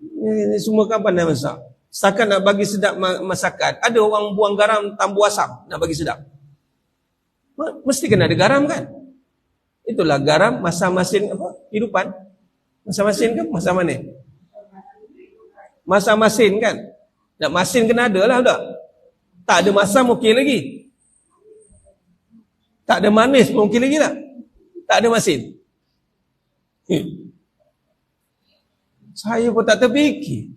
Ini semua kan pandai masak. Setakat nak bagi sedap masakan, ada orang buang garam tambah asam nak bagi sedap. Mesti kena ada garam kan? Itulah garam, masam masin apa? Kehidupan. Masam masin ke? Masam mana? Masam masin kan? Nak masin kena ada lah tak? Tak ada masam okey lagi. Tak ada manis pun okey lagi tak? Tak ada masin. Saya pun tak terfikir.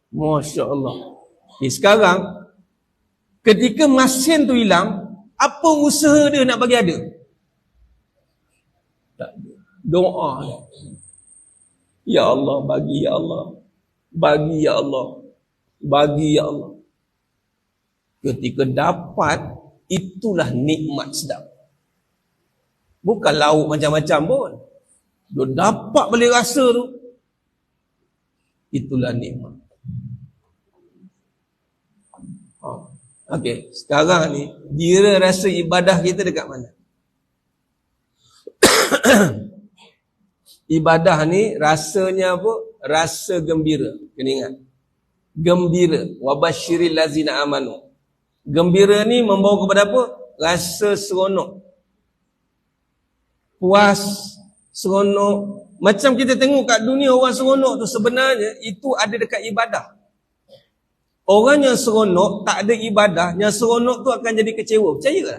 Masya Allah. Sekarang ketika masin tu hilang, apa usaha dia nak bagi ada? Tak ada. Doa. Ya Allah, bagi ya Allah. Bagi ya Allah. Bagi ya Allah. Ketika dapat, itulah nikmat sedap. Bukan lauk macam-macam pun. Dia dapat balik rasa tu, itulah nikmat. Okey, sekarang ni dia rasa ibadah kita dekat mana? Ibadah ni rasanya apa? Rasa gembira. Kena ingat. Gembira. Wabasyiril lazina amanu. Gembira ni membawa kepada apa? Rasa seronok. Puas, seronok. Macam kita tengok kat dunia orang seronok tu, sebenarnya itu ada dekat ibadah. Orang yang seronok tak ada ibadah, yang seronok tu akan jadi kecewa. Percaya ke?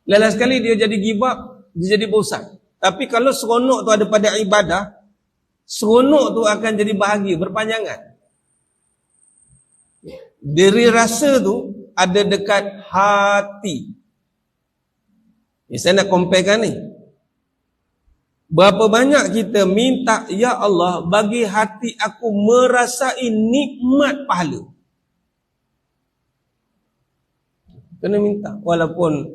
Lain sekali dia jadi gibap, dia jadi bosan. Tapi kalau seronok tu ada pada ibadah, seronok tu akan jadi bahagia, berpanjangan. Diri rasa tu ada dekat hati. Saya nak comparekan ni. Berapa banyak kita minta, ya Allah, bagi hati aku merasai nikmat pahala. Kena minta. Walaupun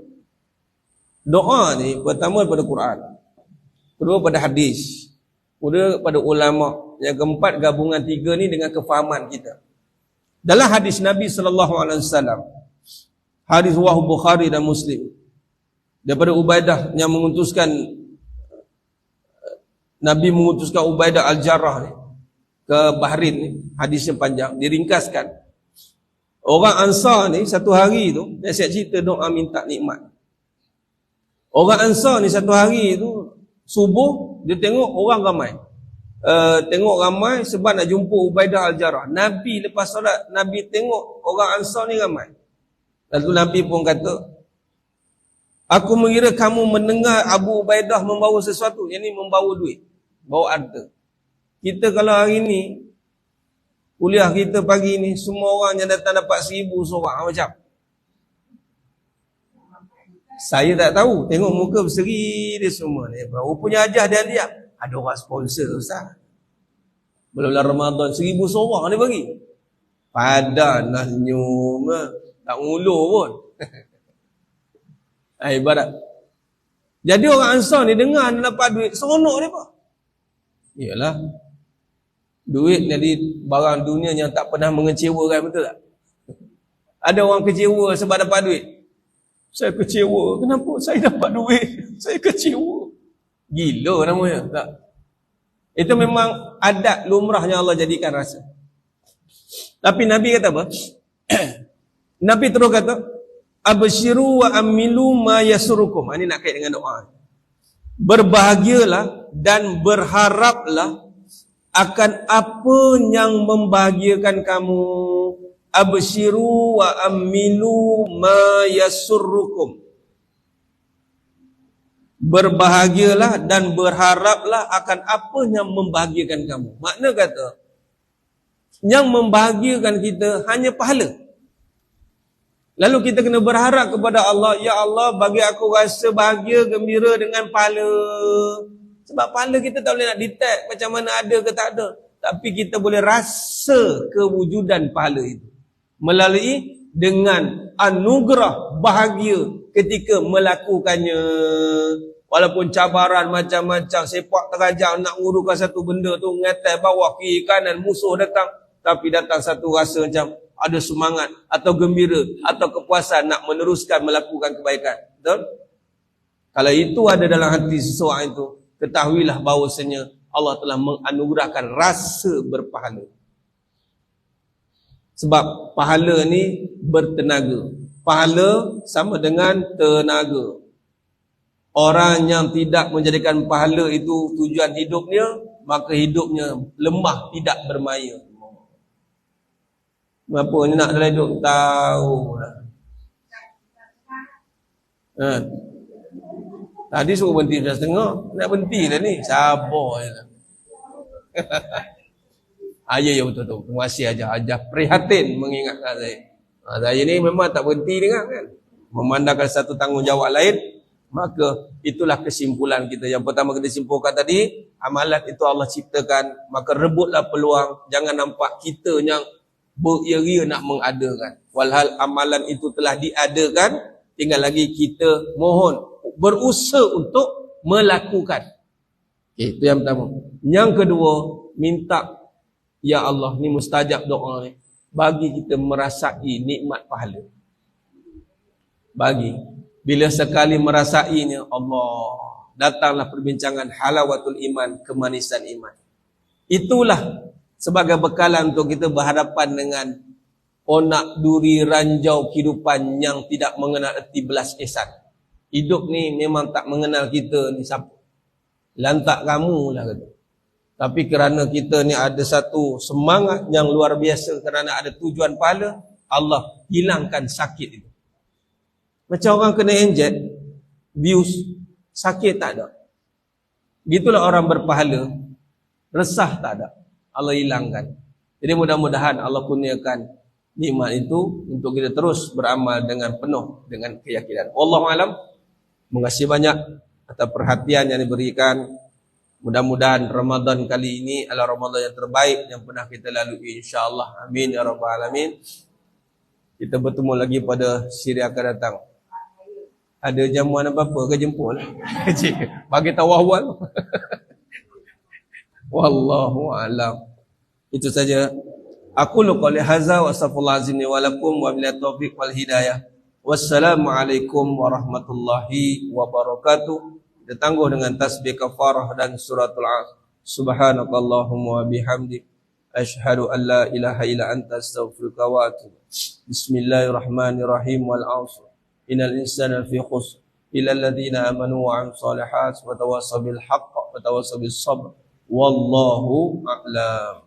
doa ni pertama daripada Quran, kedua pada hadis, kedua pada ulama, yang keempat gabungan tiga ni dengan kefahaman kita. Dalam hadis Nabi SAW, hadis riwayat Bukhari dan Muslim, daripada Ubaidah yang mengutuskan, Nabi mengutuskan Ubaidah Al-Jarrah ni ke Bahrain ni, hadisnya panjang, diringkaskan. Orang Ansar ni satu hari tu, saya cerita doa minta nikmat. Orang Ansar ni satu hari tu, subuh dia tengok orang ramai. Tengok ramai sebab nak jumpa Ubaidah Al-Jarrah. Nabi lepas solat, Nabi tengok orang Ansar ni ramai. Lalu Nabi pun kata, Aku mengira kamu mendengar Abu Ubaidah membawa sesuatu, yang ni membawa duit, bawa harta. Kita kalau hari ni kuliah kita pagi ni, semua orang yang datang dapat 1,000 seorang macam. Saya tak tahu, tengok muka berseri dia semua ni. Rupanya ajar dia diam. Ada orang sponsor Ustaz. Bulan Ramadan 1,000 seorang dia bagi. Padan lah nyum, tak ngulur pun. Ibarat. Jadi orang Ansar ni dengar dia dapat duit, seronok dia apa? Iyalah. Duit jadi barang dunia yang tak pernah mengecewakan, betul tak? Ada orang kecewa sebab dapat duit. Saya kecewa. Kenapa saya dapat duit? Saya kecewa. Gila namanya. Tak. Itu memang adat lumrah yang Allah jadikan rasa. Tapi Nabi kata apa? Nabi terus kata, absyiru wa amilu ma yasurukum. Ini nak kait dengan doa. Berbahagialah dan berharaplah akan apa yang membahagiakan kamu. Absyiru wa amilu ma yasurrukum. Berbahagialah dan berharaplah akan apa yang membahagiakan kamu. Makna kata, yang membahagiakan kita hanya pahala. Lalu kita kena berharap kepada Allah, ya Allah bagi aku rasa bahagia, gembira dengan pahala. Sebab pahala kita tak boleh nak detect macam mana ada ke tak ada. Tapi kita boleh rasa kewujudan pahala itu melalui dengan anugerah bahagia ketika melakukannya. Walaupun cabaran macam-macam, sepak terajang nak uruskan satu benda tu, ngatai bawah kiri kanan, musuh datang, tapi datang satu rasa macam ada semangat atau gembira atau kepuasan nak meneruskan melakukan kebaikan. Betul? Kalau itu ada dalam hati seseorang itu, ketahuilah bahawasanya Allah telah menganugerahkan rasa berpahala. Sebab pahala ni bertenaga. Pahala sama dengan tenaga. Orang yang tidak menjadikan pahala itu tujuan hidupnya, maka hidupnya lemah, tidak bermaya. Apa ni nak dalam hidup? Tahu lah. Tadi suruh berhenti 2.30. Nak berhenti dah ni. Sabar je lah. Ya betul tu. Terima kasih Ajar prihatin mengingatkan saya. Saya ni memang tak berhenti dengar kan. Memandangkan satu tanggungjawab lain. Maka itulah kesimpulan kita. Yang pertama kita simpulkan tadi, amalan itu Allah ciptakan. Maka rebutlah peluang. Jangan nampak kita yang beria-ria nak mengadakan. Walhal amalan itu telah diadakan, tinggal lagi kita mohon, berusaha untuk melakukan. Itu yang pertama. Yang kedua, minta, ya Allah, ni mustajab doa ni, bagi kita merasai nikmat pahala. Bagi. Bila sekali merasainya, Allah, datanglah perbincangan halawatul iman, kemanisan iman. Itulah sebagai bekalan untuk kita berhadapan dengan onak duri ranjau kehidupan yang tidak mengenal erti belas ihsan. Hidup ni memang tak mengenal kita ni siapa. Lantak kamu lah kata. Tapi kerana kita ni ada satu semangat yang luar biasa, kerana ada tujuan pahala, Allah hilangkan sakit itu. Macam orang kena inject, bius, sakit tak ada. Gitulah orang berpahala, resah tak ada. Allah hilangkan. Jadi mudah-mudahan Allah kurniakan nikmat itu untuk kita terus beramal dengan penuh dengan keyakinan. Wallahu alam. Terima kasih banyak atas perhatian yang diberikan. Mudah-mudahan Ramadan kali ini adalah Ramadan yang terbaik yang pernah kita lalui, insya-Allah. Amin ya rabbal alamin. Kita bertemu lagi pada siri akan datang. Ada jamuan apa-apa ke jemput? Bagi tahu awal. Wallahu a'lam. Itu saja. Aku qouli hadza wa astaghfirullah azim wa lakum wa billahi taufiq wal hidayah. Wassalamualaikum warahmatullahi wabarakatuh. Kita tangguh dengan tasbih kafarah dan suratul As. Subhanakallahumma wa bihamdik asyhadu an la ilaha illa anta astaghfiruka wa atubu. Bismillahirrahmanirrahim. Wal 'asr. Innal insana fi khusr illa alladhina amanu wa 'amilus solihat wa tawassaw bil haqq wa tawassaw bis sabr. Wallahu a'lam.